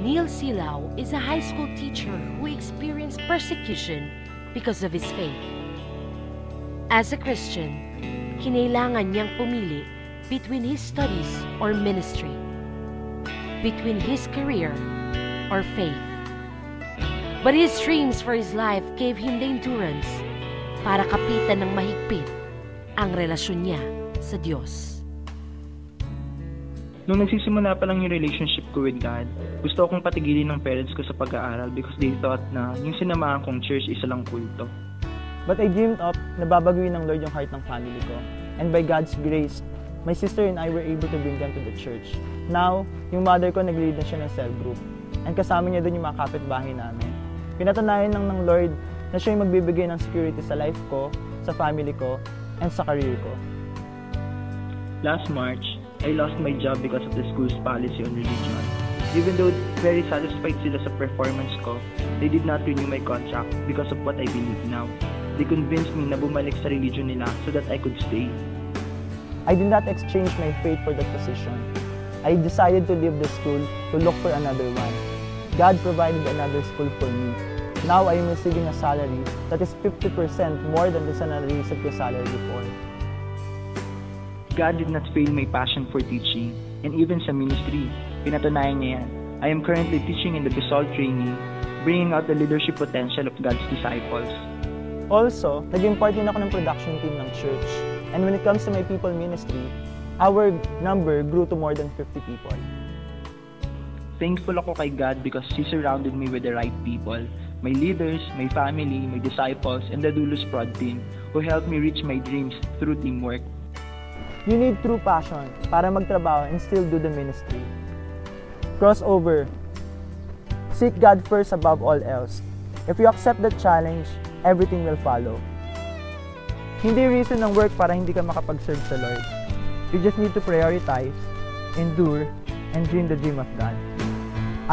Neil Silao is a high school teacher who experienced persecution because of his faith. As a Christian, kinailangan niyang pumili between his studies or ministry, between his career or faith. But his dreams for his life gave him the endurance para kapitan ng mahigpit ang relasyon niya sa Diyos. Nung nagsisimula pa lang yung relationship ko with God, gusto akong patigilin ng parents ko sa pag-aaral because they thought na yung sinamahan kong church isa lang kulto. But I dreamed up na babaguhin ng Lord yung heart ng family ko. And by God's grace, my sister and I were able to bring them to the church. Now, yung mother ko nag-lead na siya ng cell group. And kasama niya doon yung mga kapitbahay namin. Pinatunayan lang ng Lord na siya yung magbibigay ng security sa life ko, sa family ko, and sa career ko. Last March, I lost my job because of the school's policy on religion. Even though very satisfied sila sa performance ko, they did not renew my contract because of what I believe now. They convinced me na bumalik sa religion nila so that I could stay. I did not exchange my faith for that position. I decided to leave the school to look for another one. God provided another school for me. Now I am receiving a salary that is 50% more than the na-receive ko salary before. God did not fail my passion for teaching, and even sa ministry, pinatunayan niya yan. I am currently teaching in the Basalt Training, bringing out the leadership potential of God's disciples. Also, naging part din ako ng production team ng church. And when it comes to my people ministry, our number grew to more than 50 people. Thankful ako kay God because He surrounded me with the right people. My leaders, my family, my disciples, and the Dulus Prod team who helped me reach my dreams through teamwork. You need true passion para magtrabaho and still do the ministry. Crossover. Seek God first above all else. If you accept the challenge, everything will follow. Hindi reason ng work para hindi ka makapag-serve sa Lord. You just need to prioritize, endure, and dream the dream of God.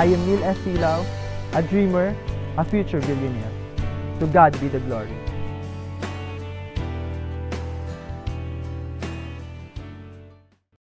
I am Neil S. Silao, a dreamer, a future billionaire. To God be the glory.